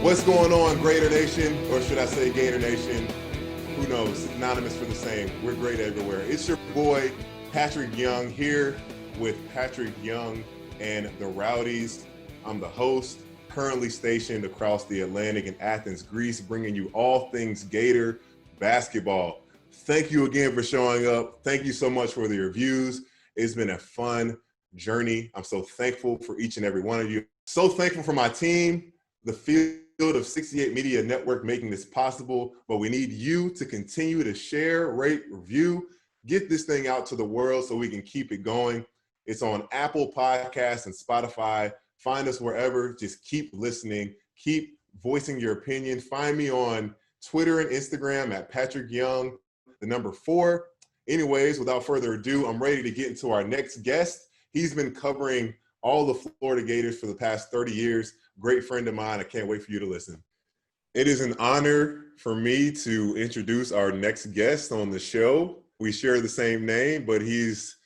What's going on, Greater Nation, or should I say Gator Nation? Who knows? Synonymous for the same. We're great everywhere. It's your boy, Patrick Young, here with Patrick Young and the Rowdies. I'm the host, currently stationed across the Atlantic in Athens, Greece, bringing you all things Gator basketball. Thank you again for showing up. Thank you so much for the reviews. It's been a fun journey. I'm so thankful for each and every one of you. So thankful for my team, the Field of 68 Media Network making this possible, but we need you to continue to share, rate, review, get this thing out to the world so we can keep it going. It's on Apple Podcasts and Spotify. Find us wherever. Just keep listening. Keep voicing your opinion. Find me on Twitter and Instagram at Patrick Young, the number 4. Anyways, without further ado, I'm ready to get into our next guest. He's been covering all the Florida Gators for the past 30 years. Great friend of mine. I can't wait for you to listen. It is an honor for me to introduce our next guest on the show. We share the same name, but he's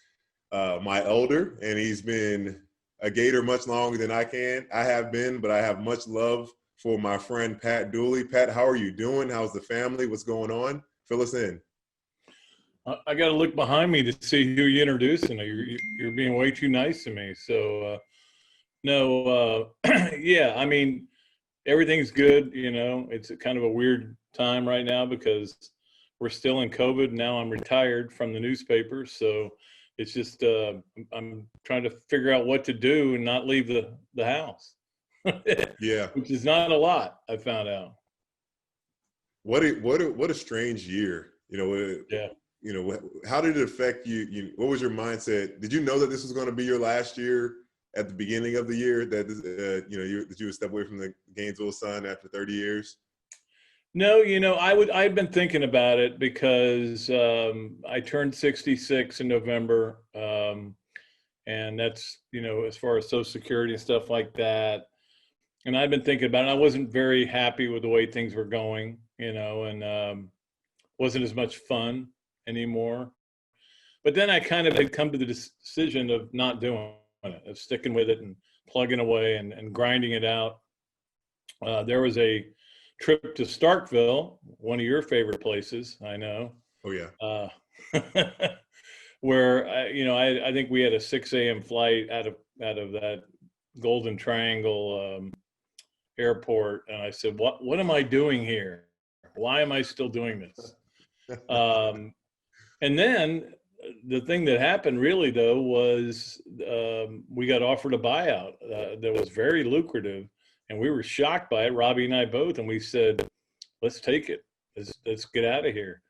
my elder, and he's been a Gator much longer than I have been, but I have much love for my friend Pat Dooley. Pat, how are you doing? How's the family? What's going on? Fill us in. I got to look behind me to see who you're introducing. You're being way too nice to me. So, yeah, I mean, everything's good. You know, it's kind of a weird time right now because we're still in COVID. Now I'm retired from the newspaper. So it's just, I'm trying to figure out what to do and not leave the house. Yeah. Which is not a lot, I found out. What a strange year. Yeah. How did it affect you? What was your mindset? Did you know that this was going to be your last year at the beginning of the year, that that you would step away from the Gainesville Sun after 30 years? No, I've been thinking about it because I turned 66 in November, and that's, as far as Social Security and stuff like that. And I've been thinking about it. I wasn't very happy with the way things were going, and wasn't as much fun anymore. But then I kind of had come to the decision of not doing it, of sticking with it and plugging away and grinding it out. There was a trip to Starkville, one of your favorite places, I know. Oh yeah. Where I think we had a 6 a.m. flight out of that Golden Triangle airport, and I said, "What am I doing here? Why am I still doing this?" And then the thing that happened really, though, was we got offered a buyout that was very lucrative, and we were shocked by it, Robbie and I both, and we said, let's take it. Let's get out of here.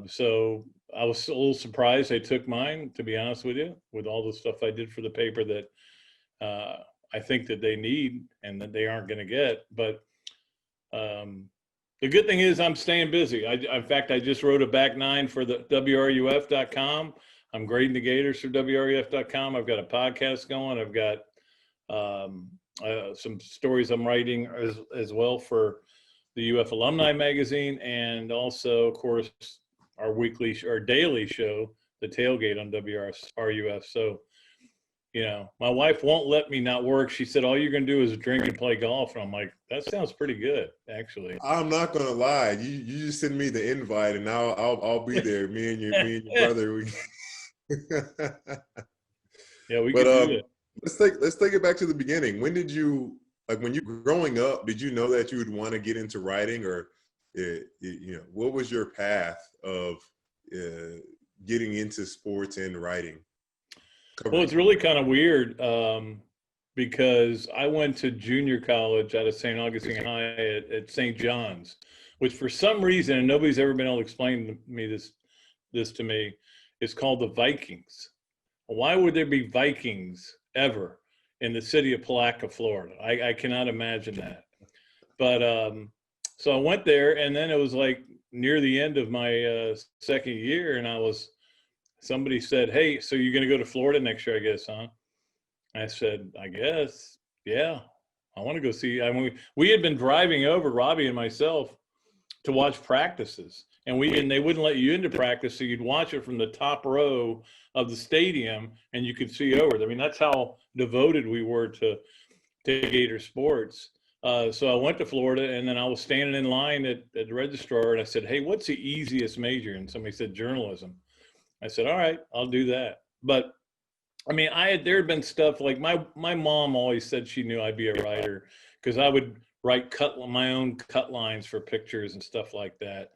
So I was a little surprised they took mine, to be honest with you, with all the stuff I did for the paper that I think that they need and that they aren't going to get. But the good thing is I'm staying busy. In fact, I just wrote a back 9 for the WRUF.com. I'm grading the Gators for WRUF.com. I've got a podcast going. I've got some stories I'm writing as well for the UF Alumni Magazine, and also, of course, our daily show, The Tailgate on WRUF. So, my wife won't let me not work. She said, all you're going to do is drink and play golf. And I'm like, that sounds pretty good, actually. I'm not going to lie. You just send me the invite, and I'll be there. Me and your brother. Yeah, we can do it. Let's take it back to the beginning. When did you, when you were growing up, did you know that you would want to get into writing, or what was your path of getting into sports and writing? Well, it's really kind of weird because I went to junior college out of St. Augustine High at St. John's, which for some reason, and nobody's ever been able to explain to me this to me, is called the Vikings. Why would there be Vikings ever in the city of Palatka, Florida? I cannot imagine that. But so I went there, and then it was like near the end of my second year, and somebody said, hey, so you're going to go to Florida next year, I guess, huh? I said, I guess, yeah. I want to go see. We had been driving over, Robbie and myself, to watch practices. And they wouldn't let you into practice, so you'd watch it from the top row of the stadium, and you could see over. I mean, that's how devoted we were to Gator sports. So I went to Florida, and then I was standing in line at the registrar, and I said, "Hey, what's the easiest major?" And somebody said journalism. I said, "All right, I'll do that." But I mean, there had been stuff like my mom always said she knew I'd be a writer because I would write my own cut lines for pictures and stuff like that.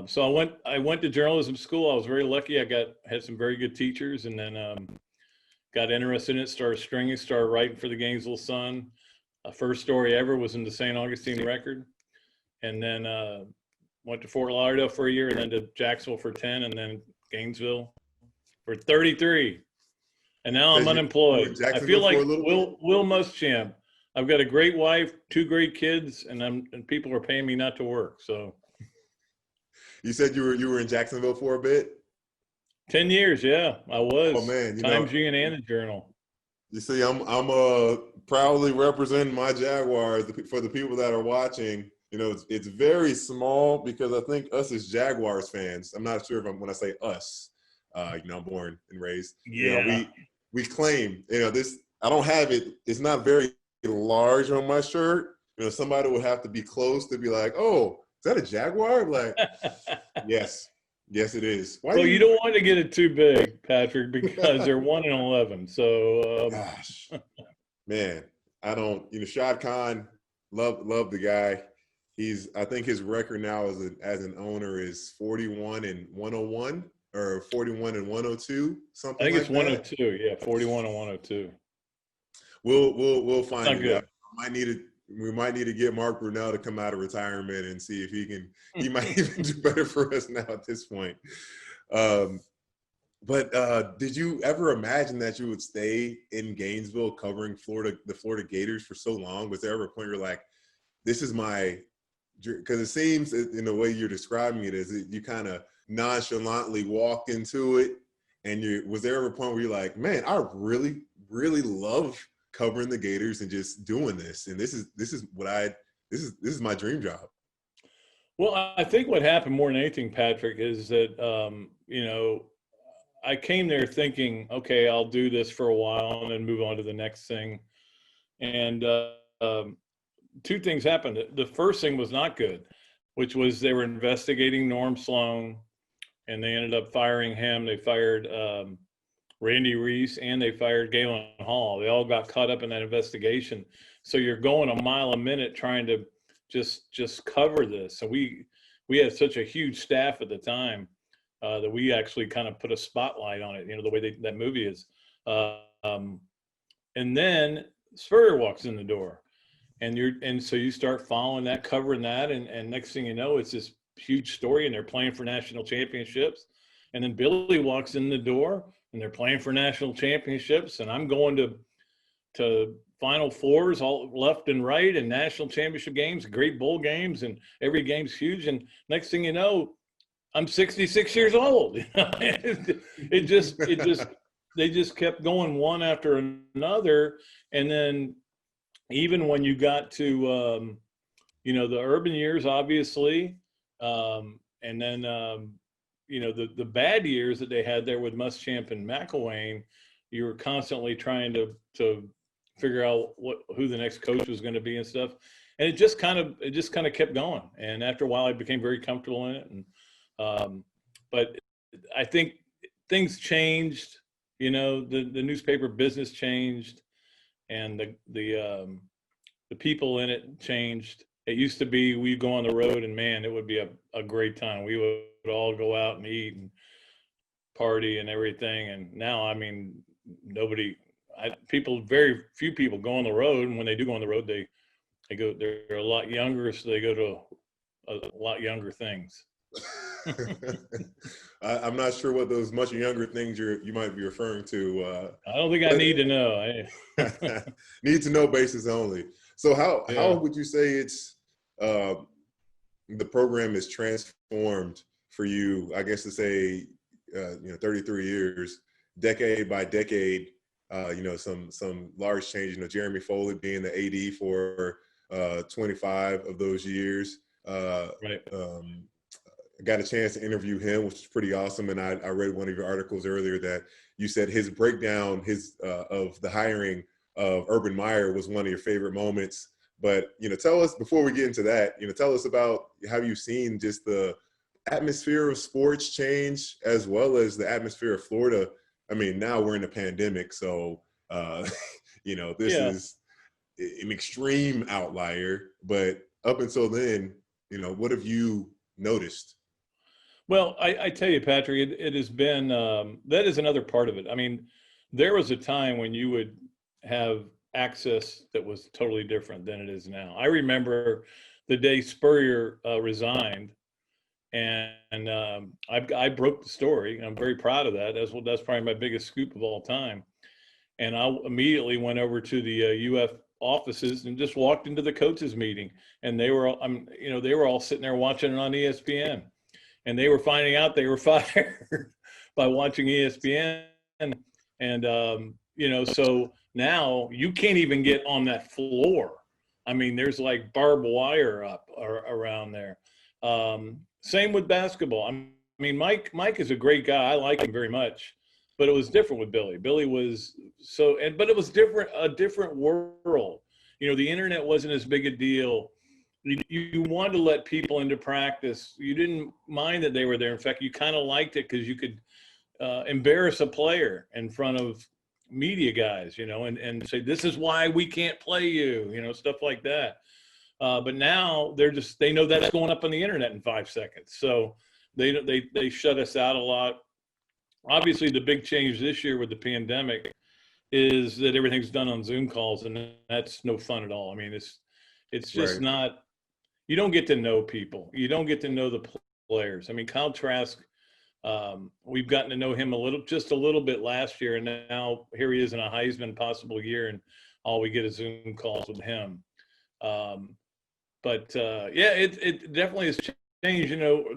So I went to journalism school. I was very lucky. Had some very good teachers, and then got interested in it. Started writing for the Gainesville Sun. First story ever was in the St. Augustine Record, and then went to Fort Lauderdale for a year, and then to Jacksonville for 10, and then Gainesville for 33. And now I'm You were in unemployed. I feel Jacksonville for like a little bit? Will Muschamp. I've got a great wife, 2 great kids, and people are paying me not to work. So You said you were in Jacksonville for a bit? 10 years, yeah, I Oh was. man, Times Union and the Journal. you see, I'm proudly representing my Jaguars for the people that are watching. It's very small because I think us as Jaguars fans, I'm not sure if when I say us, I'm born and raised. Yeah. We claim, this. I don't have it. It's not very large on my shirt. Somebody would have to be close to be like, "Oh, is that a Jaguar?" I'm like, yes, yes, it is. Why Well, do you don't want to get it too big, Patrick, because they're 1-11. So Gosh, man, I don't. Shad Khan, love the guy. I think his record now as an owner is 41-101 or 41-102, I something think it's like that. 102. Yeah, 41 and 102. We'll find Not it out. good. We might need to get Mark Brunell to come out of retirement and see if he might even do better for us now at this point. Um, but did you ever imagine that you would stay in Gainesville covering the Florida Gators for so long? Was there ever a point where you're like, this is my, because it seems in the way you're describing it is that you kind of nonchalantly walked into it, and was there ever a point where you're like, man, I really, really love covering the Gators and just doing this, and this is my dream job. Well, I think what happened more than anything, Patrick, is that I came there thinking, okay, I'll do this for a while and then move on to the next thing. And 2 things happened. The first thing was not good, which was they were investigating Norm Sloan, and they ended up firing him. They fired Randy Reese, and they fired Galen Hall. They all got caught up in that investigation. So you're going a mile a minute trying to just cover this. And we had such a huge staff at the time that we actually kind of put a spotlight on it. The way that movie is. And then Spurrier walks in the door, and so you start following that, covering that, and next thing you know, it's this huge story, and they're playing for national championships. And then Billy walks in the door, and they're playing for national championships, and I'm going to Final Fours all left and right, and national championship games, great bowl games, and every game's huge. And next thing you know, I'm 66 years old. They just kept going one after another, and then even when you got to the urban years, obviously, and then the bad years that they had there with Muschamp and McElwain, you were constantly trying to figure out who the next coach was going to be and stuff, and it just kind of kept going. And after a while, I became very comfortable in it. And but I think things changed. The newspaper business changed, and the people in it changed. It used to be we'd go on the road, and man, it would be a great time. We would all go out and eat and party and everything. And now, I mean, very few people go on the road. And when they do go on the road, they're a lot younger, so they go to a lot younger things. I'm not sure what those much younger things you might be referring to. I don't think I need to know. Need to know basis only. So how would you say it's the program is transformed for you? I guess to say 33 years, decade by decade. Some large change. Jeremy Foley being the AD for 25 of those years. Right. I got a chance to interview him, which is pretty awesome. And I read one of your articles earlier that you said his breakdown of the hiring of Urban Meyer was one of your favorite moments But, tell us, before we get into that, tell us about how you've seen just the atmosphere of sports change, as well as the atmosphere of Florida. I mean, now we're in a pandemic, so, this Yeah. is an extreme outlier. But up until then, what have you noticed? Well, I tell you, Patrick, it has been, that is another part of it. I mean, there was a time when you would have access that was totally different than it is now. I remember the day Spurrier resigned, and I broke the story, and I'm very proud of that. That's probably my biggest scoop of all time. And I immediately went over to the UF offices and just walked into the coaches meeting, and they were, they were all sitting there watching it on ESPN, and they were finding out they were fired by watching ESPN. And, so now you can't even get on that floor. I mean, there's like barbed wire up or around there. Same with basketball. I mean, Mike is a great guy. I like him very much, but it was different with Billy. Billy was but it was a different world. The internet wasn't as big a deal. You wanted to let people into practice. You didn't mind that they were there. In fact, you kind of liked it because you could embarrass a player in front of media guys, and say, this is why we can't play you, stuff like that. But now they know that's going up on the internet in 5 seconds. So they shut us out a lot. Obviously, the big change this year with the pandemic is that everything's done on Zoom calls, and that's no fun at all. I mean, it's just Right. not. You don't get to know people. You don't get to know the players. I mean, Kyle Trask, we've gotten to know him just a little bit last year, and now here he is in a Heisman possible year, and all we get is Zoom calls with him. But it definitely has changed.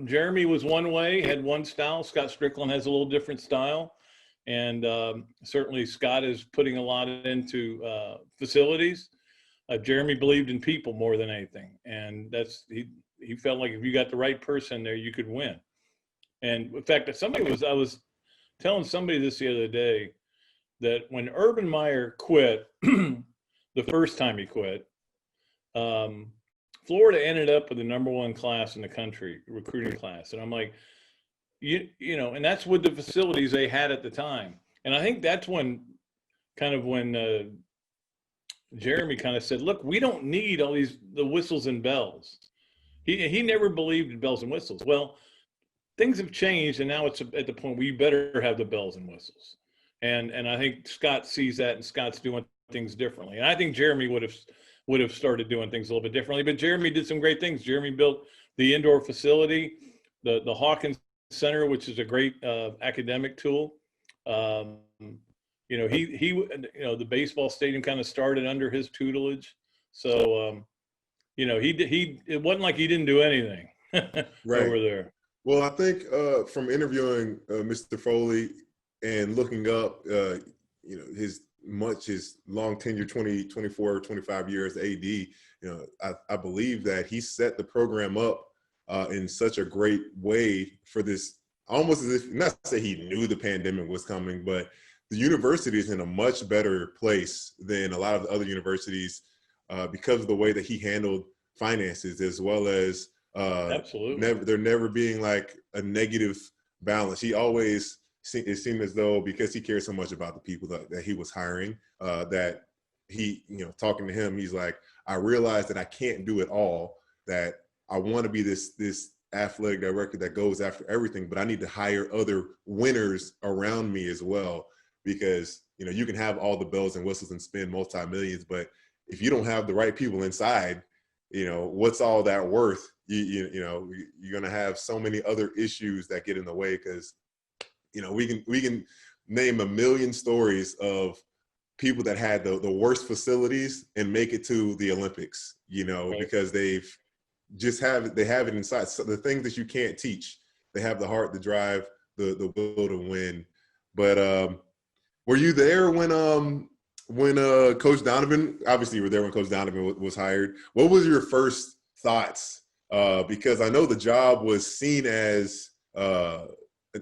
Jeremy was one way, had one style. Scott Strickland has a little different style. And certainly Scott is putting a lot into facilities. Jeremy believed in people more than anything. And he felt like if you got the right person there, you could win. And in fact, I was telling somebody this the other day, that when Urban Meyer quit, the first time he quit, Florida ended up with the #1 class in the country, recruiting class. And I'm like, and that's with the facilities they had at the time. And I think that's when Jeremy kind of said, look, we don't need all the whistles and bells. He never believed in bells and whistles. Well, things have changed, and now it's at the point we better have the bells and whistles. And I think Scott sees that, and Scott's doing things differently. And I think Jeremy would have started doing things a little bit differently. But Jeremy did some great things. Jeremy built the indoor facility, the Hawkins Center, which is a great academic tool. The baseball stadium kind of started under his tutelage. So, it wasn't like he didn't do anything Right. over there. Well, I think from interviewing Mr. Foley and looking up, his long tenure, 24, 25 years AD, I believe that he set the program up in such a great way for this, almost as if, not to say he knew the pandemic was coming, but the university is in a much better place than a lot of the other universities because of the way that he handled finances, as well as Absolutely. there never being like a negative balance. He always, it seemed as though, because he cared so much about the people that he was hiring, that he, talking to him, he's like, I realized that I can't do it all, that I want to be this athletic director that goes after everything, but I need to hire other winners around me as well, because you can have all the bells and whistles and spend multi-millions, but if you don't have the right people inside, what's all that worth? You're going to have so many other issues that get in the way, because we can name a million stories of people that had the worst facilities and make it to the Olympics, right, because they have it inside. So the things that you can't teach, they have the heart, the drive, the will to win. But were you there when Coach Donovan, obviously you were there when Coach Donovan was hired. What was your first thoughts? Because I know the job was seen as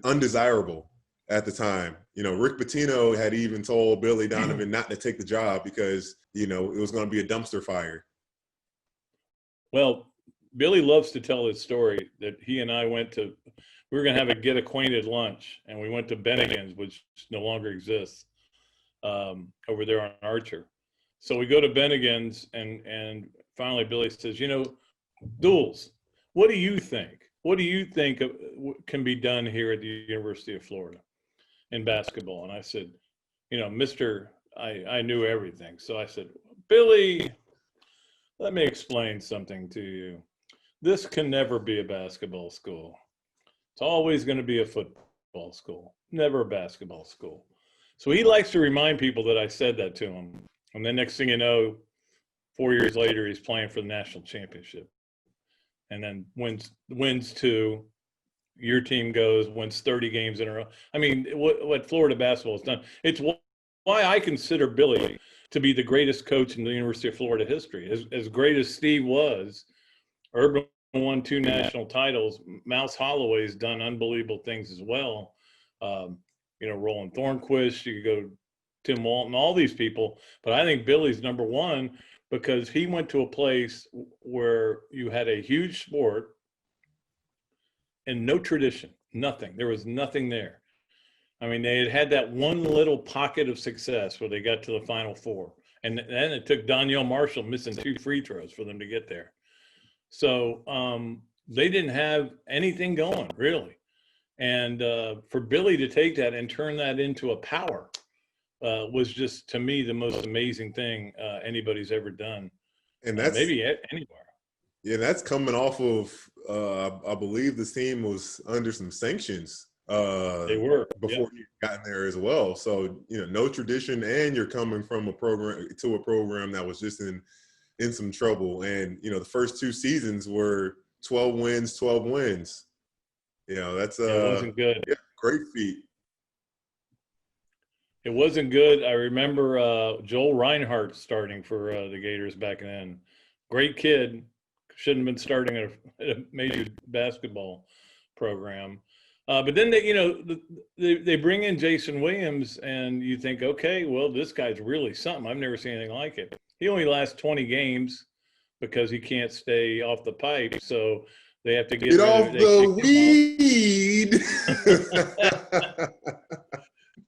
undesirable at the time. Rick Pitino had even told Billy Donovan not to take the job because, it was going to be a dumpster fire. Well, Billy loves to tell his story that he and I we were going to have a get acquainted lunch, and we went to Bennigan's, which no longer exists, over there on Archer. So we go to Bennigan's, and finally Billy says, Dools, what do you think? What do you think can be done here at the University of Florida in basketball? And I said, Mr. I knew everything. So I said, Billy, let me explain something to you. This can never be a basketball school. It's always going to be a football school, never a basketball school. So he likes to remind people that I said that to him. And then next thing you know, 4 years later, he's playing for the national championship. And then wins 2. Your team wins 30 games in a row. I mean, what Florida basketball has done. It's why I consider Billy to be the greatest coach in the University of Florida history. As great as Steve was, Urban won 2 national titles. Mouse Holloway's done unbelievable things as well. Roland Thornquist, you could go Tim Walton, all these people. But I think Billy's number one because he went to a place where you had a huge sport and no tradition, nothing. There was nothing there. I mean, they had that one little pocket of success where they got to the Final Four. And then it took Donyell Marshall missing 2 free throws for them to get there. So they didn't have anything going, really. And for Billy to take that and turn that into a power was just, to me, the most amazing thing anybody's ever done. And that's maybe anywhere. Yeah, that's coming off of, I believe this team was under some sanctions. They were. Before you got in there as well. So, no tradition, and you're coming from a program that was just in some trouble. And, the first 2 seasons were 12 wins. That's it wasn't good. Yeah, great feat. It wasn't good. I remember Joel Reinhardt starting for the Gators back then. Great kid. Shouldn't have been starting at a major basketball program. But then they bring in Jason Williams, and you think, okay, well, this guy's really something. I've never seen anything like it. He only lasts 20 games because he can't stay off the pipe. So they have to get off the weed.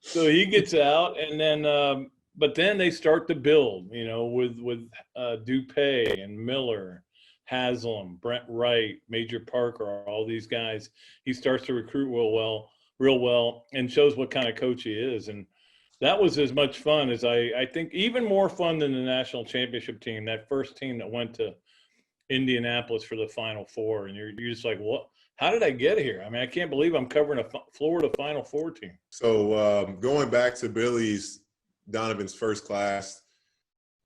So he gets out, and then but then they start to build, with Dupay and Miller, Haslam, Brent Wright, Major Parker, all these guys. He starts to recruit real well, and shows what kind of coach he is. And that was as much fun as I think, even more fun than the national championship team, that first team that went to Indianapolis for the Final Four. And you're just like, what? How did I get here? I mean, I can't believe I'm covering a Florida Final Four team. So going back to Donovan's first class,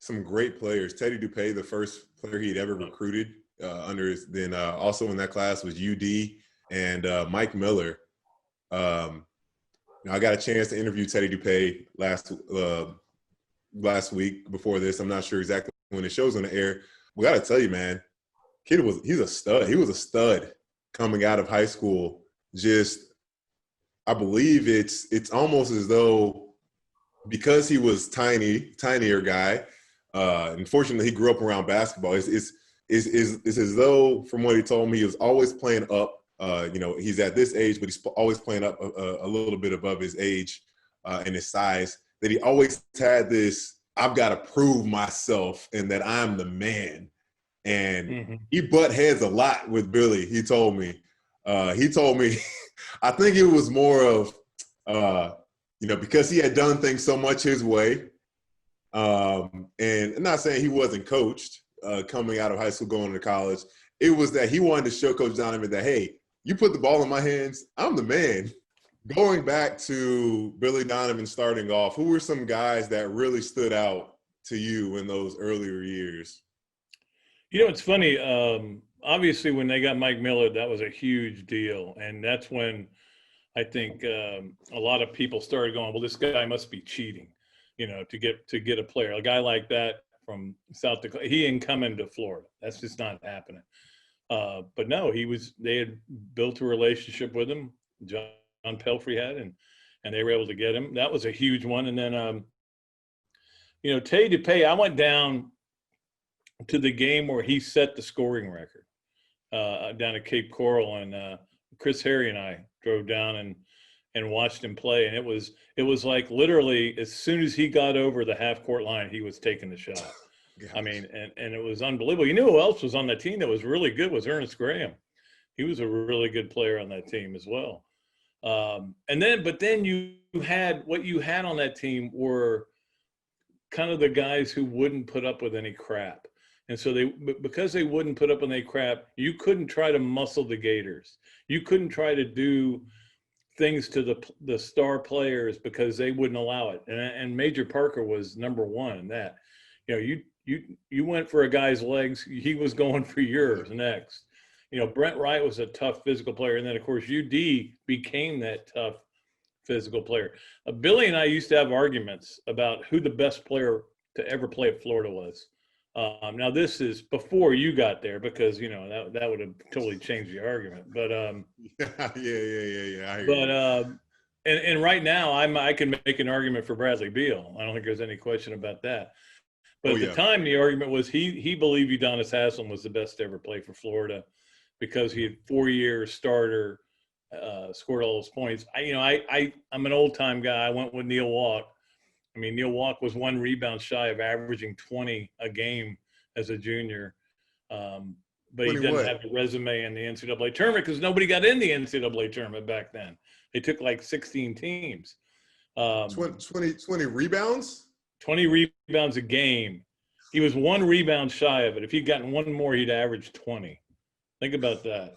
some great players. Teddy Dupay, the first player he'd ever recruited then also in that class was UD and Mike Miller. I got a chance to interview Teddy Dupay last week before this. I'm not sure exactly when the show's on the air. We got to tell you, man, he's a stud. He was a stud coming out of high school. I believe it's almost as though, because he was tinier guy, unfortunately he grew up around basketball. It's as though, from what he told me, he was always playing up. He's at this age, but he's always playing up a little bit above his age and his size. That he always had this, I've got to prove myself and that I'm the man. And he butt heads a lot with Billy, he told me. I think it was more of, because he had done things so much his way. And I'm not saying he wasn't coached coming out of high school, going to college. It was that he wanted to show Coach Donovan that, hey, you put the ball in my hands, I'm the man. Going back to Billy Donovan starting off, who were some guys that really stood out to you in those earlier years? It's funny. Obviously, when they got Mike Miller, that was a huge deal. And that's when I think a lot of people started going, well, this guy must be cheating, to get a player. A guy like that from South Dakota, he ain't coming to Florida. That's just not happening. But no, they had built a relationship with him. John Pelfrey had, and they were able to get him. That was a huge one. And then, Teddy Dupay, I went down to the game where he set the scoring record down at Cape Coral, and Chris Harry and I drove down and watched him play, and it was like literally as soon as he got over the half court line, he was taking the shot. Gosh. I mean, and it was unbelievable. You knew who else was on that team that was really good was Ernest Graham. He was a really good player on that team as well. But then you had what you had on that team were kind of the guys who wouldn't put up with any crap. And so because they wouldn't put up with any crap, you couldn't try to muscle the Gators. You couldn't try to do things to the star players because they wouldn't allow it. And Major Parker was number one in that. You know, you went for a guy's legs, he was going for yours next. You know, Brent Wright was a tough physical player. And then, of course, UD became that tough physical player. Billy and I used to have arguments about who the best player to ever play at Florida was. Now, this is before you got there because, you know, that would have totally changed the argument. But yeah. And right now, I can make an argument for Bradley Beal. I don't think there's any question about that. But at the time, the argument was he believed Udonis Haslam was the best to ever play for Florida because he had 4-year starter, scored all those points. I'm an old time guy. I went with Neil Walk. I mean, Neil Walk was 1 rebound shy of averaging 20 a game as a junior. But he didn't have the resume in the NCAA tournament because nobody got in the NCAA tournament back then. They took like 16 teams. 20 rebounds? 20 rebounds a game. He was 1 rebound shy of it. If he'd gotten 1 more, he'd average 20. Think about that.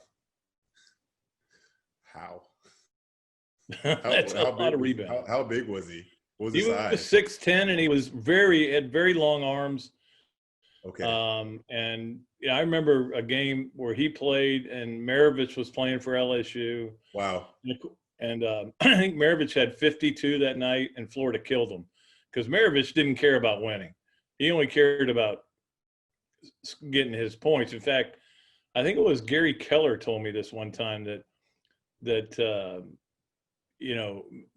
How? That's a lot of rebounds. How big was he? What was his size? He was 6'10", and he was had very long arms. Okay. And I remember a game where he played, and Maravich was playing for LSU. Wow. And I think Maravich had 52 that night, and Florida killed him because Maravich didn't care about winning. He only cared about getting his points. In fact, I think it was Gary Keller told me this one time that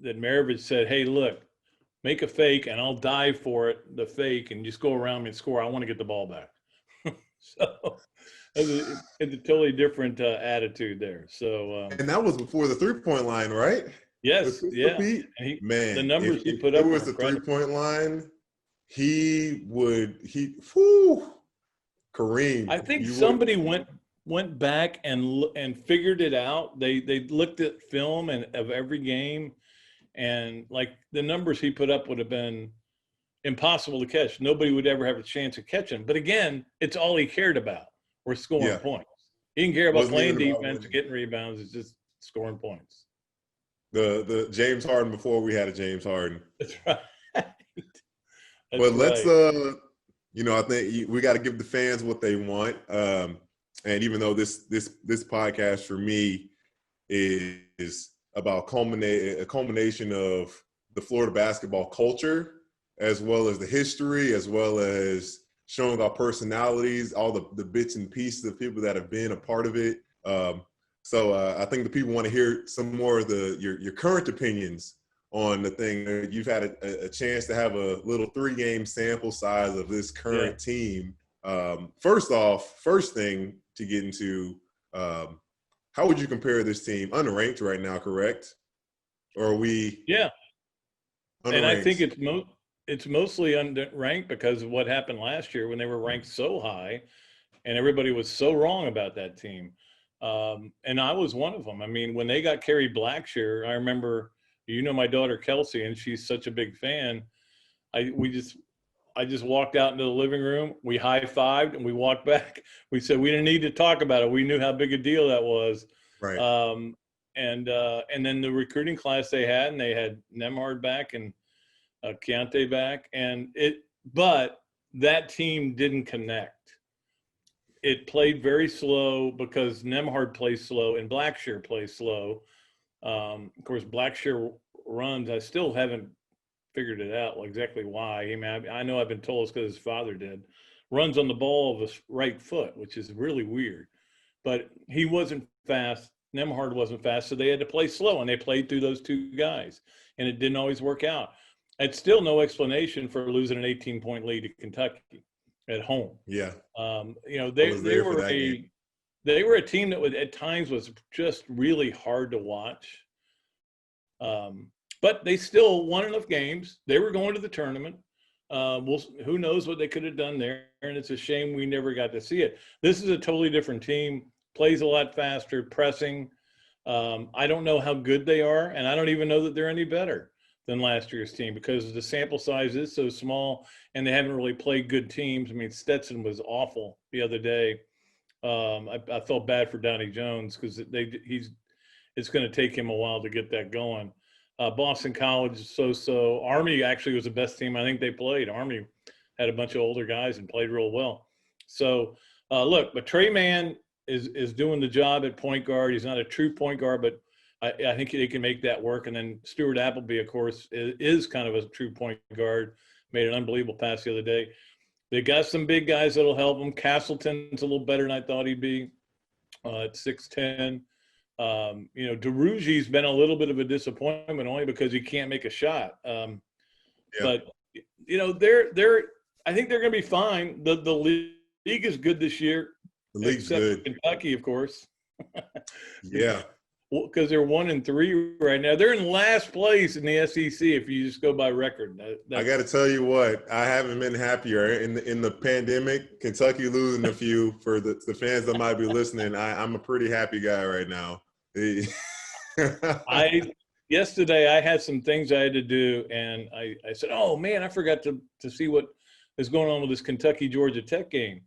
Maravich said, "Hey, look, make a fake and I'll dive for it, the fake, and just go around me and score. I want to get the ball back." So it's a totally different attitude there. So and that was before the 3-point line, right? Yes, yeah. The numbers he put up. It was the 3-point line. Kareem. I think somebody went back and figured it out. They looked at film of every game, and like the numbers he put up would have been impossible to catch. Nobody would ever have a chance of catching. But again, it's all he cared about. We're scoring points. He didn't care about playing defense, getting rebounds. It's just scoring points. The James Harden before we had a James Harden. That's right. But let's I think we got to give the fans what they want. And even though this podcast for me is about a culmination of the Florida basketball culture, as well as the history, as well as showing our personalities, all the bits and pieces of people that have been a part of it. So I think the people want to hear some more of your current opinions on the thing. You've had a chance to have a little 3-game sample size of this current team. First thing to get into, how would you compare this team? Unranked right now, correct? Or are we? Yeah. Unranked? And I think it's mostly unranked because of what happened last year when they were ranked so high, and everybody was so wrong about that team. And I was one of them. I mean, when they got Kerry Blackshear, I remember, my daughter Kelsey, and she's such a big fan. I just walked out into the living room. We high-fived and we walked back. We said we didn't need to talk about it. We knew how big a deal that was. Right. And then the recruiting class they had Nemhard back and Keontae back, but that team didn't connect. It played very slow because Nemhard plays slow and Blackshear plays slow. Of course, Blackshear runs. I still haven't figured it out exactly why. I mean, I know I've been told it's because his father did. Runs on the ball of his right foot, which is really weird. But he wasn't fast. Nemhard wasn't fast, so they had to play slow, and they played through those 2 guys, and it didn't always work out. It's still no explanation for losing an 18-point lead to Kentucky. at home. Yeah. You know, I was they there for were that game. they were a team that at times was just really hard to watch. But they still won enough games. They were going to the tournament. Who knows what they could have done there? And it's a shame we never got to see it. This is a totally different team. Plays a lot faster, pressing. I don't know how good they are, and I don't even know that they're any better than last year's team because the sample size is so small, and they haven't really played good teams. I mean, Stetson was awful the other day. I felt bad for Donnie Jones because it's going to take him a while to get that going. Boston College is so. Army actually was the best team I think they played. Army had a bunch of older guys and played real well. So look, but Trey Mann is doing the job at point guard. He's not a true point guard, but I think he can make that work. And then Stuart Appleby, of course, is kind of a true point guard. Made an unbelievable pass the other day. They got some big guys that'll help them. Castleton's a little better than I thought he'd be at 6'10". DeRugi's been a little bit of a disappointment only because he can't make a shot. Yeah. But I think they're going to be fine. The league is good this year. The league's good. Kentucky, of course. Yeah. Because they're 1-3 right now. They're in last place in the SEC if you just go by record. I got to tell you what, I haven't been happier in the pandemic. Kentucky losing a few for the fans that might be listening. I'm a pretty happy guy right now. Yesterday I had some things I had to do, and I said, "Oh man, I forgot to see what is going on with this Kentucky Georgia Tech game."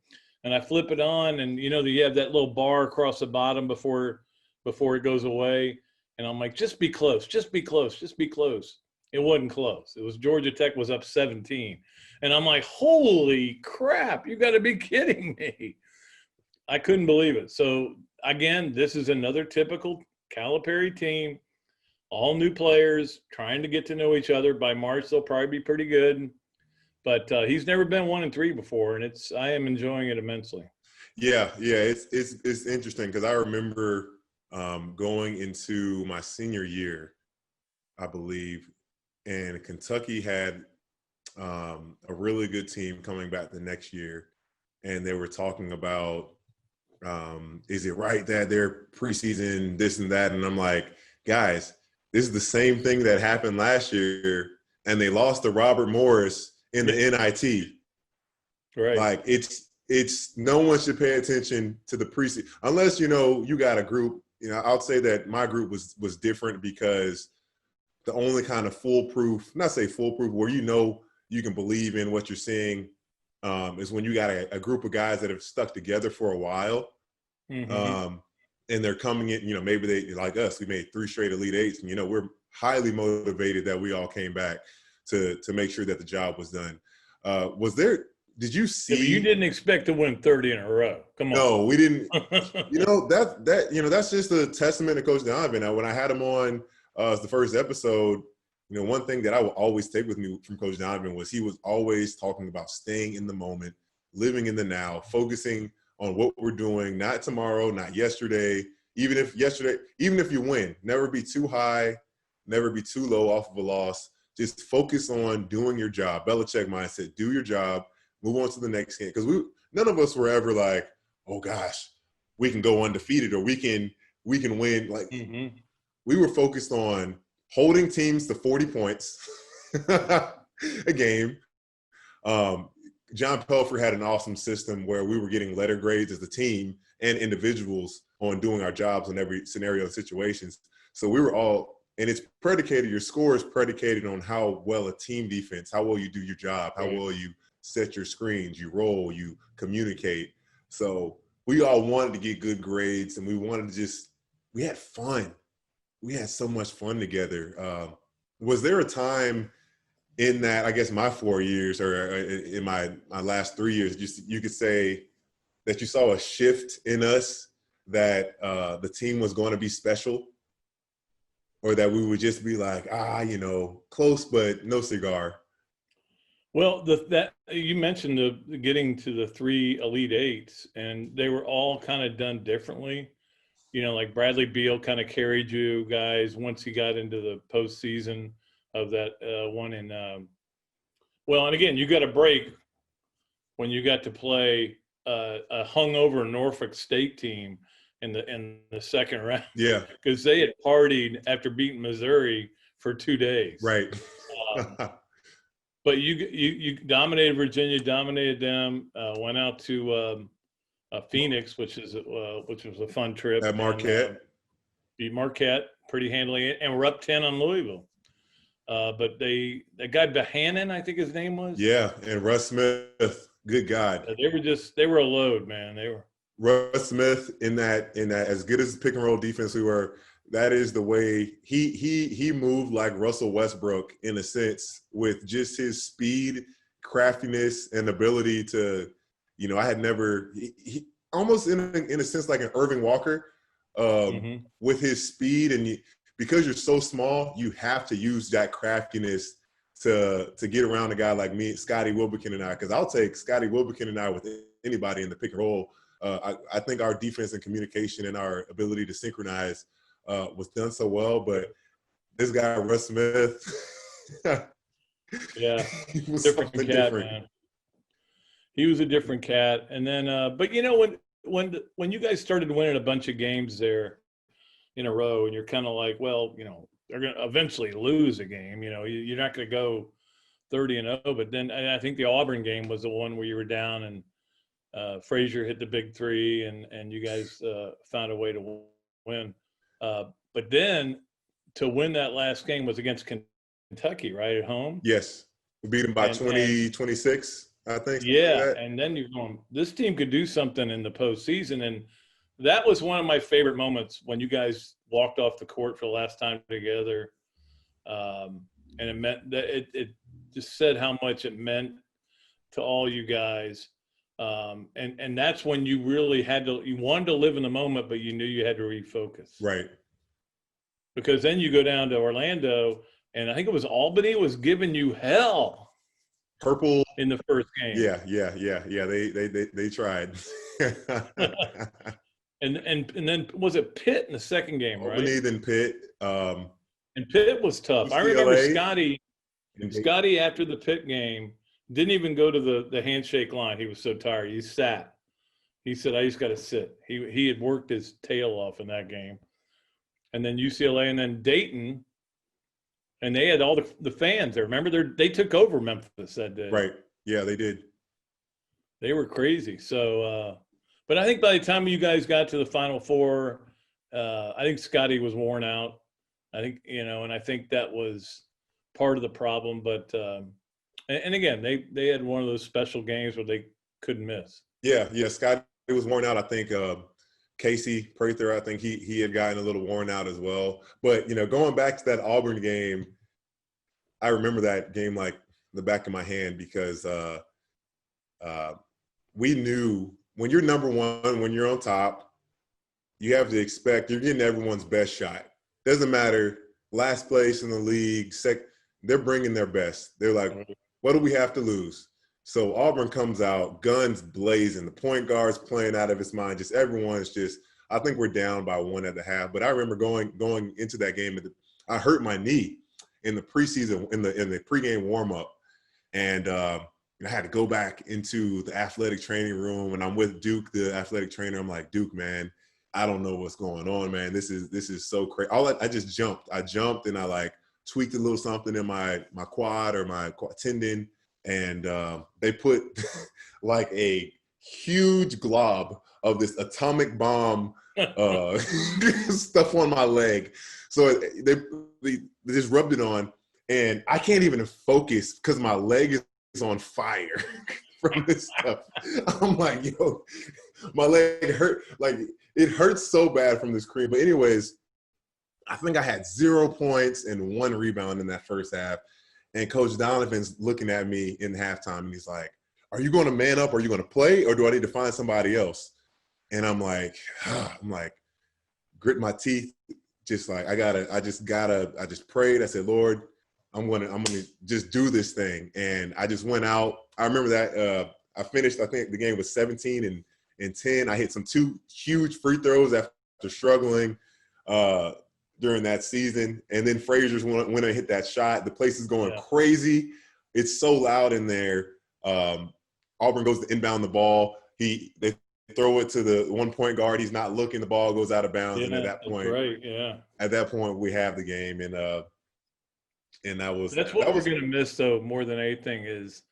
And I flip it on, and you have that little bar across the bottom before it goes away. And I'm like, just be close, just be close, just be close. It wasn't close. It was Georgia Tech was up 17. And I'm like, holy crap, you got to be kidding me. I couldn't believe it. So, again, this is another typical Calipari team, all new players trying to get to know each other. By March, they'll probably be pretty good. But he's never been 1-3 before, and I am enjoying it immensely. Yeah, it's interesting because I remember going into my senior year, I believe, and Kentucky had a really good team coming back the next year, and they were talking about, is it right that they're preseason this and that? And I'm like, guys, this is the same thing that happened last year, and they lost to Robert Morris in the NIT. Right. Like it's no one should pay attention to the preseason unless you got a group. I'll say that my group was different because the only kind of foolproof, not say foolproof, where you can believe in what you're seeing, is when you got a group of guys that have stuck together for a while, mm-hmm. And they're coming in. Maybe they like us. We made 3 straight Elite Eights, and we're highly motivated that we all came back to make sure that the job was done. Did you see? Yeah, you didn't expect to win 30 in a row. Come on. No, we didn't. That's just a testament to Coach Donovan. Now, when I had him on as the first episode, one thing that I will always take with me from Coach Donovan was he was always talking about staying in the moment, living in the now, focusing on what we're doing, not tomorrow, not yesterday. Even if you win, never be too high, never be too low off of a loss. Just focus on doing your job. Belichick mindset, do your job. Move on to the next game, because none of us were ever like, oh gosh, we can go undefeated or we can win. Like mm-hmm. We were focused on holding teams to 40 points a game. John Pelfrey had an awesome system where we were getting letter grades as a team and individuals on doing our jobs in every scenario and situations. So we were all, and it's predicated. Your score is predicated on how well a team defense, how well you do your job, how well you set your screens, you roll, you communicate. So we all wanted to get good grades, and we wanted to we had fun. We had so much fun together. Was there a time in that, I guess, my 4 years or in my last 3 years, you could say that you saw a shift in us, that the team was going to be special, or that we would just be like, close but no cigar? Well, that you mentioned getting to the 3 Elite Eights, and they were all kind of done differently. Like Bradley Beal kind of carried you guys once he got into the postseason of that one in. And again, you got a break when you got to play a hungover Norfolk State team in the second round. Yeah. Because they had partied after beating Missouri for 2 days. Right. But you dominated Virginia, dominated them, went out to Phoenix, which was a fun trip. At Marquette. And, beat Marquette pretty handily, and we're up 10 on Louisville. But that guy Bohannon, I think his name was. Yeah, and Russ Smith. Good God. They were a load, man. They were. Russ Smith in that as good as pick and roll defense we were. That is the way he moved like Russell Westbrook in a sense, with just his speed, craftiness, and ability to, I had never he almost in a sense like an Irving Walker, with his speed, and because you're so small, you have to use that craftiness to get around a guy like me, Scotty Wilbekin and I, because I'll take Scotty Wilbekin and I with anybody in the pick and roll. I think our defense and communication and our ability to synchronize was done so well, but this guy Russ Smith, yeah, he was different cat, different. Man. He was a different cat, and then, but when you guys started winning a bunch of games there in a row, and you're kind of like, well, they're going to eventually lose a game. You're not going to go 30-0, but then I think the Auburn game was the one where you were down and Frazier hit the big three, and you guys found a way to win. But then to win that last game was against Kentucky, right, at home? Yes. We beat them by 26, I think. Yeah, like and then you're going, this team could do something in the postseason. And that was one of my favorite moments when you guys walked off the court for the last time together. And it meant that it just said how much it meant to all you guys. And that's when you really you wanted to live in the moment, but you knew you had to refocus. Right. Because then you go down to Orlando, and I think it was Albany was giving you hell. Purple in the first game. Yeah. They tried. and then was it Pitt in the second game, right? Albany, then Pitt. And Pitt was tough. UCLA. I remember Scotty after the Pitt game didn't even go to the handshake line. He was so tired. He sat. He said, "I just got to sit." He had worked his tail off in that game. And then UCLA, and then Dayton. And they had all the fans there. Remember, they took over Memphis that day. Right. Yeah, they did. They were crazy. So, but I think by the time you guys got to the Final Four, I think Scotty was worn out. I think, and I think that was part of the problem. But, and again, they had one of those special games where they couldn't miss. Yeah. Scotty was worn out. I think Casey Prather, I think he had gotten a little worn out as well. But, going back to that Auburn game, I remember that game like the back of my hand, because we knew when you're number one, when you're on top, you have to expect you're getting everyone's best shot. Doesn't matter, last place in the league, they're bringing their best. They're like, what do we have to lose? So Auburn comes out, guns blazing, the point guard's playing out of his mind. Just everyone's just, I think we're down by 1 at the half. But I remember going into that game, I hurt my knee in the preseason, in the pregame warm-up. And I had to go back into the athletic training room, and I'm with Duke, the athletic trainer. I'm like, Duke, man, I don't know what's going on, man. This is so crazy. I just jumped. I jumped, and I like tweaked a little something in my quad or my tendon. And they put like a huge glob of this atomic bomb stuff on my leg. So they just rubbed it on, and I can't even focus because my leg is on fire from this stuff. I'm like, yo, my leg hurt. Like, it hurts so bad from this cream. But anyways, I think I had 0 points and 1 rebound in that first half. And Coach Donovan's looking at me in halftime, and he's like, are you going to man up? Or are you going to play? Or do I need to find somebody else? And I'm like, grit my teeth. Just like, I just prayed. I said, Lord, I'm going to just do this thing. And I just went out. I remember that I finished, I think the game was 17 and 10. I hit 2 huge free throws after struggling during that season. And then Frazier's went and hit that shot. The place is going crazy. It's so loud in there. Auburn goes to inbound the ball. They throw it to the 1 point guard. He's not looking. The ball goes out of bounds, and at that point, at that point, we have the game. And that's what we're going to miss, though, more than anything is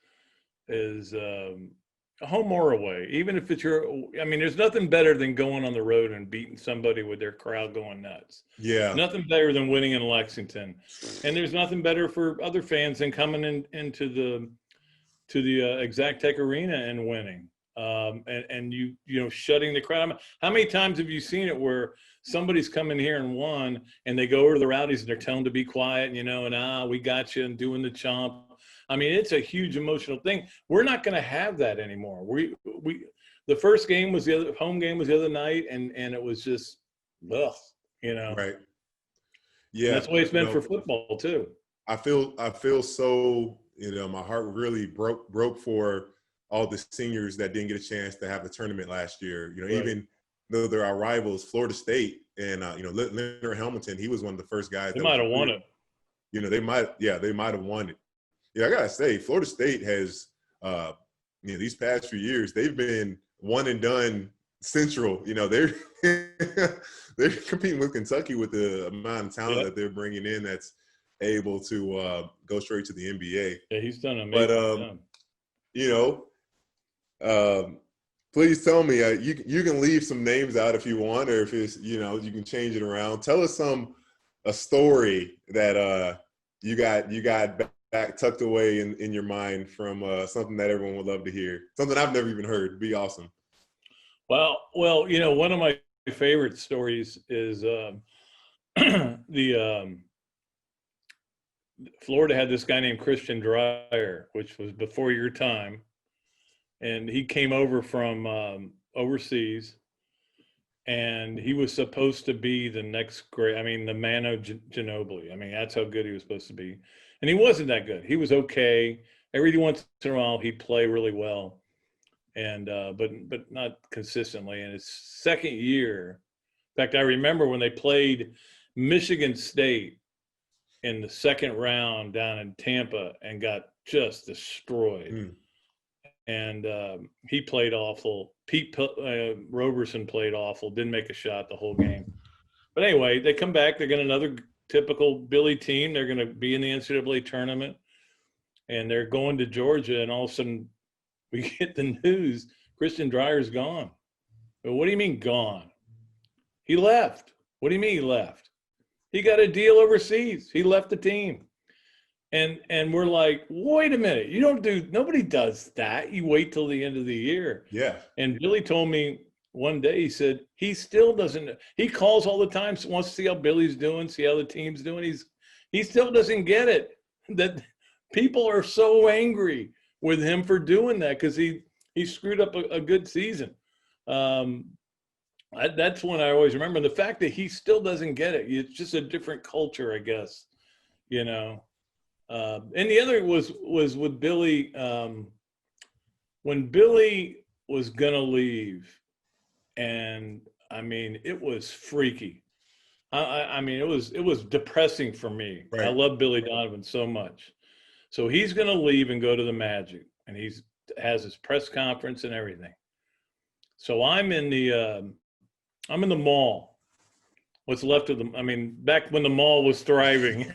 home or away. Even if it's there's nothing better than going on the road and beating somebody with their crowd going nuts. Yeah. Nothing better than winning in Lexington. And there's nothing better for other fans than coming into the Exact Tech Arena and winning. And shutting the crowd. How many times have you seen it where somebody's coming here and won, and they go over to the Rowdies and they're telling them to be quiet, and we got you, and doing the chomp. I mean, it's a huge emotional thing. We're not going to have that anymore. The first game was home game was the other night, and it was just, ugh, Right. Yeah. And that's the way it's been for football too. I feel so, my heart really broke for all the seniors that didn't get a chance to have the tournament last year. Right. Even though they're our rivals, Florida State and Leonard Hamilton, he was one of the first guys. They might have won it. They might have won it. Yeah, I gotta say, Florida State has, these past few years, they've been one and done Central. They're they're competing with Kentucky with the amount of talent that they're bringing in that's able to go straight to the NBA. Yeah, he's done amazing. But please tell me, you can leave some names out if you want, or if it's you can change it around. Tell us a story that you got back tucked away in your mind from something that everyone would love to hear. Something I've never even heard. It'd be awesome. Well, one of my favorite stories is Florida had this guy named Christian Dreyer, which was before your time. And he came over from overseas, and he was supposed to be the next the Manu Ginobili. That's how good he was supposed to be. And he wasn't that good. He was okay. Every once in a while, he'd play really well, and but not consistently. In his second year, in fact, I remember when they played Michigan State in the second round down in Tampa and got just destroyed. And he played awful. Pete Roberson played awful, didn't make a shot the whole game. But anyway, they come back. They're going to another typical Billy team. They're going to be in the NCAA tournament. And they're going to Georgia, and all of a sudden we get the news, Christian Dreyer's gone. But what do you mean gone? He left. What do you mean he left? He got a deal overseas. He left the team. And we're like, wait a minute, nobody does that. You wait till the end of the year. Yeah. And Billy told me one day, he said, he still doesn't, he calls all the time, wants to see how Billy's doing, see how the team's doing. He still doesn't get it, that people are so angry with him for doing that because he screwed up a good season. That's one I always remember. The fact that he still doesn't get it, it's just a different culture, I guess, And the other was with Billy. When Billy was gonna leave, and it was freaky. It was depressing for me. Right. I love Billy Donovan so much. So he's gonna leave and go to the Magic, and has his press conference and everything. So I'm in the mall. What's left of back when the mall was thriving.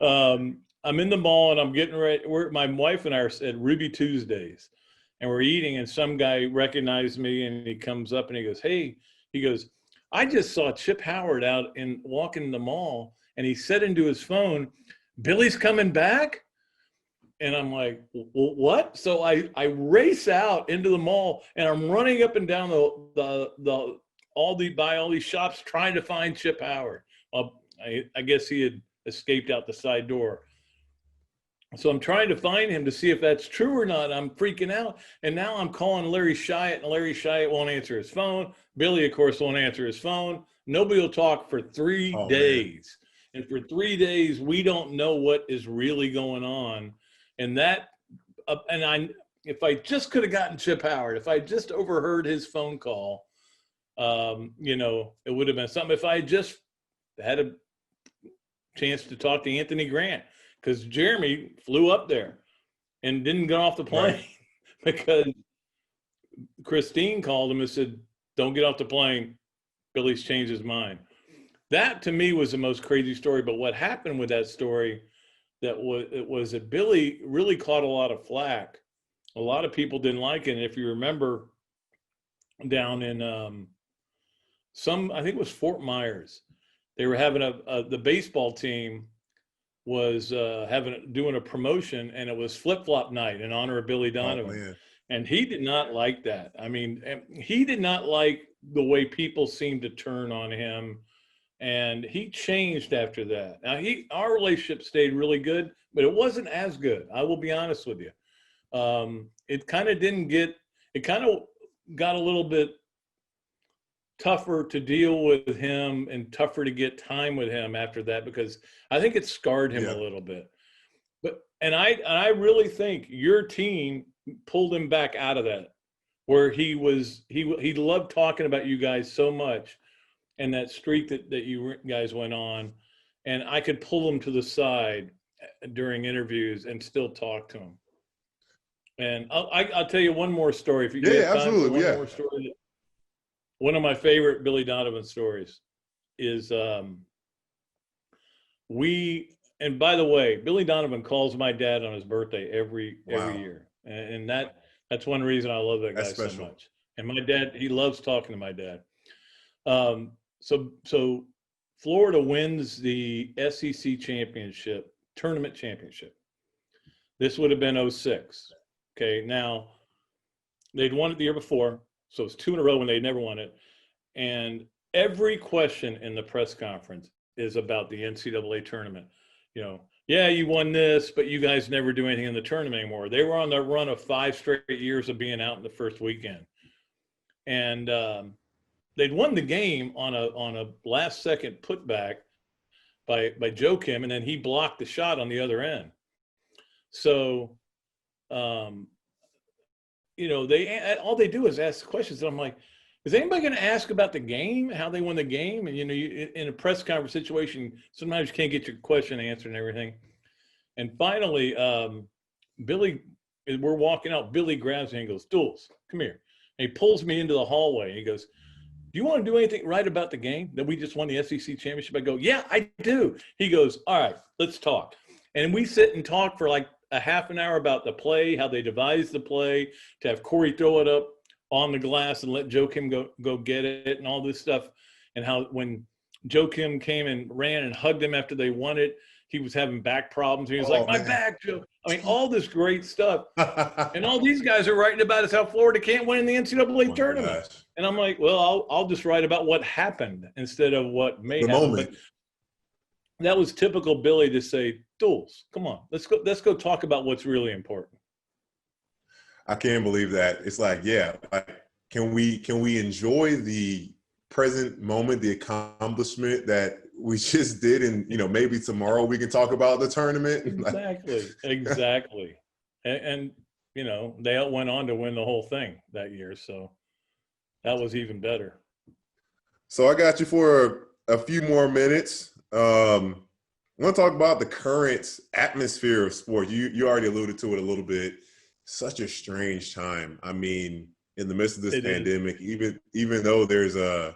I'm in the mall and I'm getting ready. My wife and I are at Ruby Tuesdays, and we're eating, and some guy recognized me, and he comes up and he goes, "Hey," he goes, "I just saw Chip Howard walking in the mall," and he said into his phone, "Billy's coming back?" And I'm like, "What?" So I race out into the mall, and I'm running up and down all these shops trying to find Chip Howard. Well, I guess he had escaped out the side door. So I'm trying to find him to see if that's true or not. I'm freaking out. And now I'm calling Larry Shyatt, and Larry Shyatt won't answer his phone. Billy, of course, won't answer his phone. Nobody will talk for 3 days. Man. And for 3 days, we don't know what is really going on. And if I just could have gotten Chip Howard, if I just overheard his phone call, it would have been something. If I just had a chance to talk to Anthony Grant, because Jeremy flew up there and didn't get off the plane. because Christine called him and said, "Don't get off the plane. Billy's changed his mind." That to me was the most crazy story. But what happened with that story was that Billy really caught a lot of flack. A lot of people didn't like it. And if you remember, down in I think it was Fort Myers, they were having the baseball team was doing a promotion, and it was flip flop night in honor of Billy Donovan. Man. And he did not like that. I mean, he did not like the way people seemed to turn on him, and he changed after that. Now, our relationship stayed really good, but it wasn't as good. I will be honest with you. It kind of got a little bit tougher to deal with him and tougher to get time with him after that, because I think it scarred him a little bit. And I really think your team pulled him back out of that, where he loved talking about you guys so much, and that streak that you guys went on, and I could pull him to the side during interviews and still talk to him. And I'll tell you one more story if you get time for one more story. One of my favorite Billy Donovan stories is and by the way, Billy Donovan calls my dad on his birthday every year. And that's one reason I love that guy so much. And my dad, he loves talking to my dad. So Florida wins the SEC tournament championship. This would have been 2006. Okay, now they'd won it the year before, so it's 2 in a row when they'd never won it. And every question in the press conference is about the NCAA tournament. Yeah, you won this, but you guys never do anything in the tournament anymore. They were on their run of 5 straight years of being out in the first weekend. And they'd won the game on a last-second putback by Joe Kim, and then he blocked the shot on the other end. So, all they do is ask questions. And I'm like, is anybody going to ask about the game, how they won the game? And, in a press conference situation, sometimes you can't get your question answered and everything. And finally, Billy, we're walking out. Billy grabs me and goes, "Dools, come here." And he pulls me into the hallway. He goes, "Do you want to do anything right about the game that we just won the SEC championship?" I go, "Yeah, I do." He goes, "All right, let's talk." And we sit and talk for like a half an hour about the play, how they devised the play, to have Corey throw it up on the glass and let Joe Kim go get it, and all this stuff. And how when Joe Kim came and ran and hugged him after they won it, he was having back problems. He was like, "My back, Joe." I mean, all this great stuff. And all these guys are writing about is how Florida can't win in the NCAA tournament. Gosh. And I'm like, well, I'll just write about what happened instead of what may happen. But that was typical Billy to say, "Dools, come on, let's go talk about what's really important." I can't believe that. It's like, can we enjoy the present moment, the accomplishment that we just did, and maybe tomorrow we can talk about the tournament. Exactly. And they went on to win the whole thing that year, so that was even better. So I got you for a few more minutes. I want to talk about the current atmosphere of sports. You already alluded to it a little bit. Such a strange time. I mean, in the midst of this pandemic, even though there's the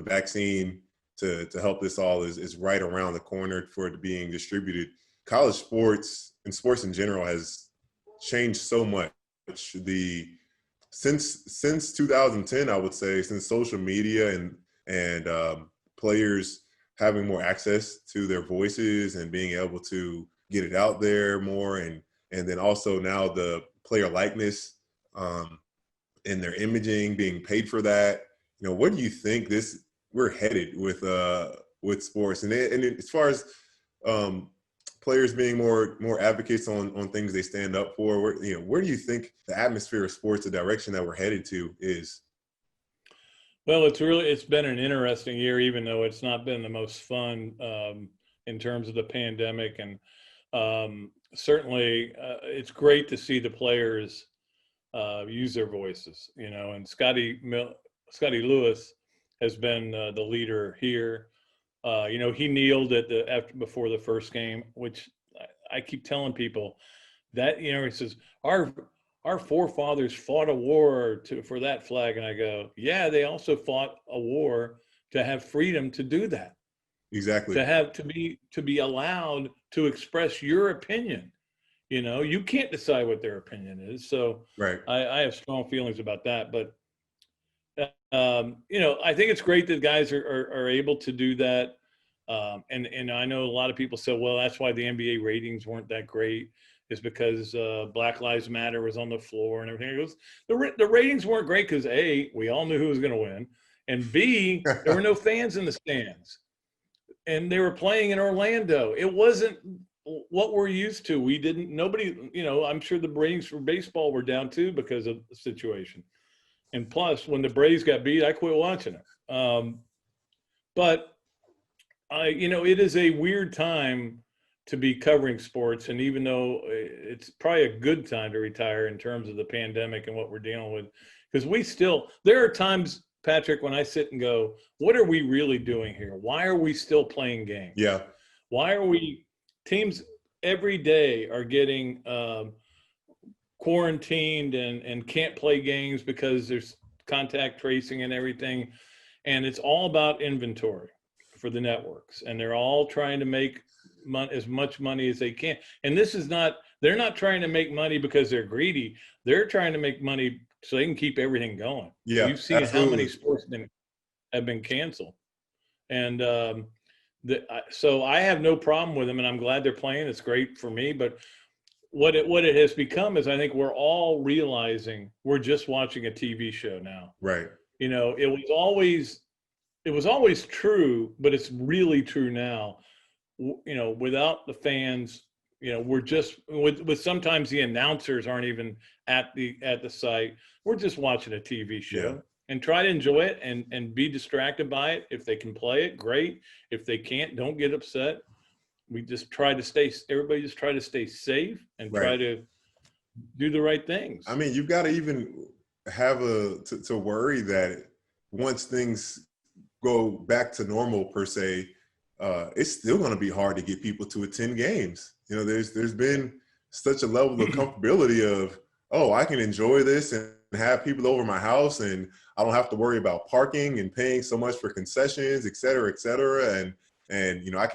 vaccine to help this all is right around the corner for it being distributed, college sports and sports in general has changed so much. Since 2010, I would say, since social media and players having more access to their voices and being able to get it out there more, and then also now the player likeness and their imaging, being paid for that. What do you think we're headed with sports, and as far as players being more advocates on things they stand up for? Where do you think the atmosphere of sports, the direction that we're headed to, is? Well, it's been an interesting year, even though it's not been the most fun in terms of the pandemic. And certainly it's great to see the players use their voices, and Scotty Lewis has been the leader here. He kneeled before the first game, which I keep telling people that, he says, our forefathers fought a war for that flag. And I go, yeah, they also fought a war to have freedom to do that. Exactly. To be allowed to express your opinion. You know, you can't decide what their opinion is. So Right. I have strong feelings about that. But, you know, I think it's great that guys are able to do that. And I know a lot of people say, well, that's why the NBA ratings weren't that great, is because Black Lives Matter was on the floor and everything. It was, the ratings weren't great because A, we all knew who was going to win, and B, there were no fans in the stands, and they were playing in Orlando. It wasn't what we're used to. Nobody, you know, I'm sure the ratings for baseball were down too because of the situation. And plus, when the Braves got beat, I quit watching it. But you know, it is a weird time to be covering sports. And even though it's probably a good time to retire in terms of the pandemic and what we're dealing with, because there are times, Patrick, when I sit and go, what are we really doing here? Why are we still playing games? Yeah. Why are teams every day are getting quarantined and can't play games because there's contact tracing and everything. And it's all about inventory for the networks, and they're all trying to make as much money as they can. And they're not trying to make money because they're greedy. They're trying to make money so they can keep everything going. Yeah, We've seen absolutely. how many sports have been canceled. And so I have no problem with them, and I'm glad they're playing. It's great for me. But what it has become is, I think we're all realizing we're just watching a TV show now. Right. You know, it was always true, but it's really true now. You know, without the fans, you know, we're just with sometimes the announcers aren't even at the site. We're just watching a TV show. Yeah. And try to enjoy it and be distracted by it. If they can play it, great. If they can't, don't get upset. Everybody just try to stay safe and try to do the right things. I mean, you've got to even have to worry that once things go back to normal per se, it's still going to be hard to get people to attend games. You know, there's been such a level of comfortability of, oh, I can enjoy this and have people over my house, and I don't have to worry about parking and paying so much for concessions, et cetera, and you know,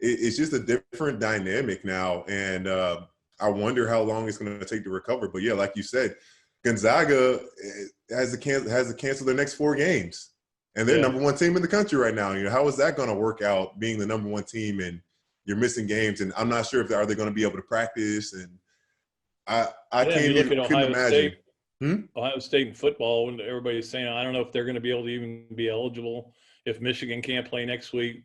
it's just a different dynamic now, and I wonder how long it's going to take to recover. But yeah, like you said, Gonzaga has to cancel their next 4 games, and they're number 1 team in the country right now. You know, how is that going to work out, being the number 1 team and you're missing games? And I'm not sure if are they going to be able to practice. And I can't even couldn't imagine. Ohio State in football, when everybody's saying, I don't know if they're going to be able to even be eligible if Michigan can't play next week.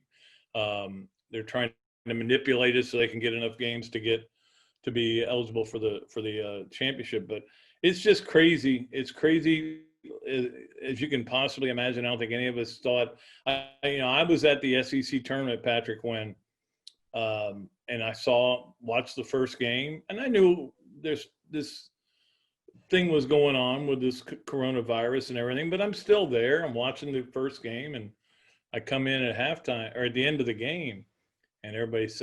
They're trying to manipulate it so they can get enough games to be eligible for the championship. But it's just crazy. It's crazy as you can possibly imagine. I don't think any of us thought. I was at the SEC tournament, Patrick, when and I watched the first game, and I knew there's this thing was going on with this coronavirus and everything, but I'm still there. I'm watching the first game, and I come in at halftime or at the end of the game, and everybody's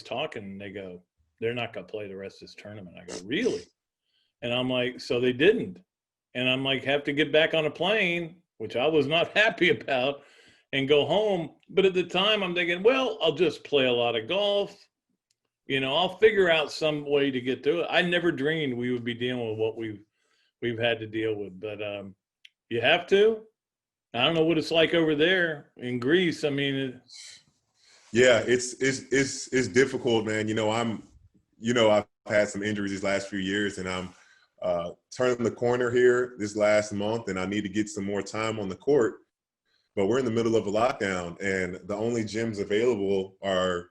talking, and they go, they're not going to play the rest of this tournament. I go, really? And I'm like, so they didn't. And I'm like, have to get back on a plane, which I was not happy about, and go home. But at the time I'm thinking, well, I'll just play a lot of golf. You know, I'll figure out some way to get through it. I never dreamed we would be dealing with what we've had to deal with, but you have to. I don't know what it's like over there in Greece. I mean, yeah, it's difficult, man. You know, I've had some injuries these last few years, and I'm turning the corner here this last month, and I need to get some more time on the court. But we're in the middle of a lockdown, and the only gyms available are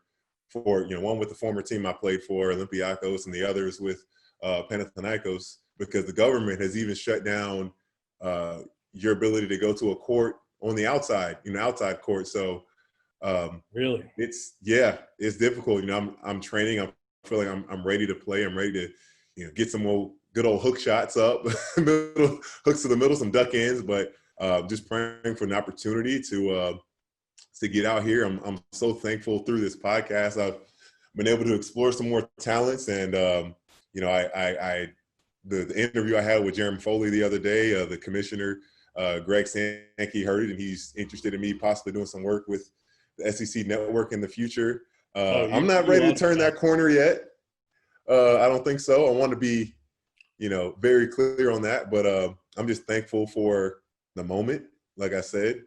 for, you know, one with the former team I played for, Olympiacos, and the others with Panathinaikos, because the government has even shut down your ability to go to a court on the outside, outside court. So really, it's difficult. You know, I'm training. I feel like I'm ready to play. I'm ready to, get some good old hook shots up, middle hooks to the middle, some duck ends, but just praying for an opportunity to get out here. I'm so thankful through this podcast. I've been able to explore some more talents, and I the interview I had with Jeremy Foley the other day, the commissioner, Greg Sankey, heard it, and he's interested in me possibly doing some work with the SEC network in the future. I'm not ready to turn that corner yet. I don't think so. I want to be, very clear on that, but I'm just thankful for the moment. Like I said,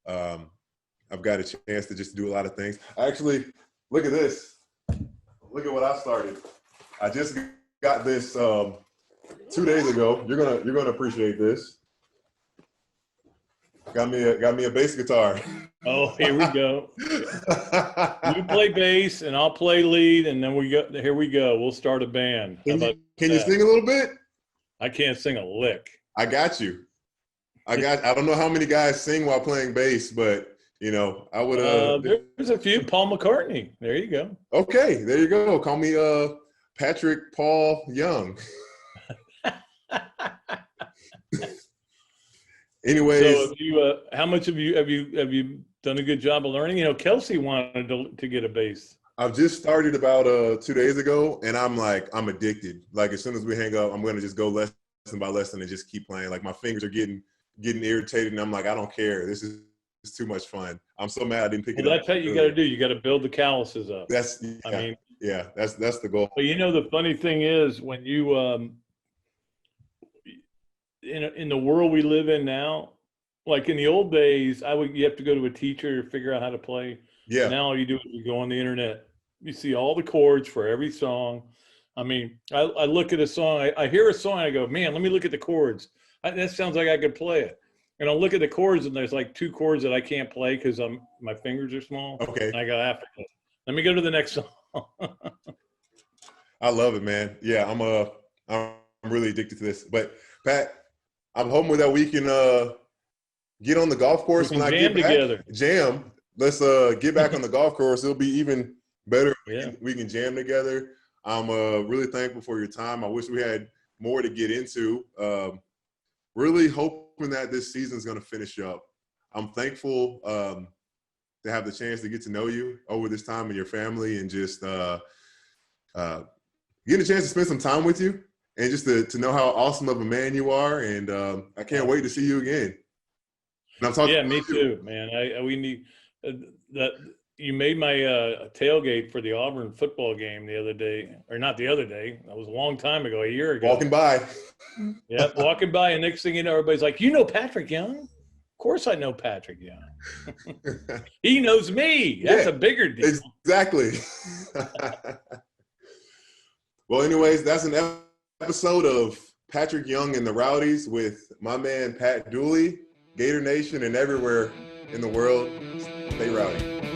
I've got a chance to just do a lot of things. Actually, look at this. Look at what I started. I just got this 2 days ago. You're gonna appreciate this. Got me a bass guitar. Oh, here we go. You play bass and I'll play lead, and then here we go. We'll start a band. Can you sing a little bit? I can't sing a lick. I got you. I don't know how many guys sing while playing bass, but I would. There's a few. Paul McCartney. There you go. Okay, there you go. Call me Patrick Paul Young. Anyways, so how much have you done a good job of learning? Kelsey wanted to get a bass. I've just started about 2 days ago, and I'm addicted. Like as soon as we hang up, I'm gonna just go lesson by lesson and just keep playing. Like my fingers are getting irritated, and I'm like, I don't care. This is too much fun. I'm so mad I didn't pick it up. That's what you got to do. You got to build the calluses up. That's the goal. But the funny thing is when you in the world we live in now, like in the old days, you have to go to a teacher to figure out how to play. Yeah. Now all you do is you go on the internet. You see all the chords for every song. I mean, I look at a song, I hear a song, I go, man, let me look at the chords. That sounds like I could play it. And I'll look at the chords, and there's like 2 chords that I can't play because my fingers are small. Okay. And I go, let me go to the next song. I love it, man. Yeah, I'm really addicted to this. But Pat, I'm hoping that we can get on the golf course when I get back. Together. Jam. Let's get back on the golf course. It'll be even better. Yeah. We can jam together. I'm really thankful for your time. I wish we had more to get into. Really hoping that this season is going to finish up. I'm thankful to have the chance to get to know you over this time and your family, and just getting a chance to spend some time with you, and just to know how awesome of a man you are. And I can't wait to see you again. And I'm talking. Yeah, me too, man. We need that. You made my tailgate for the Auburn football game the other day, or not the other day. That was a long time ago, a year ago. Walking by. Yeah, walking by, and next thing you know, everybody's like, Patrick Young? Of course I know Patrick Young. He knows me. That's a bigger deal. Exactly. Well, anyways, that's an episode of Patrick Young and the Rowdies with my man, Pat Dooley, Gator Nation, and everywhere in the world. Stay rowdy.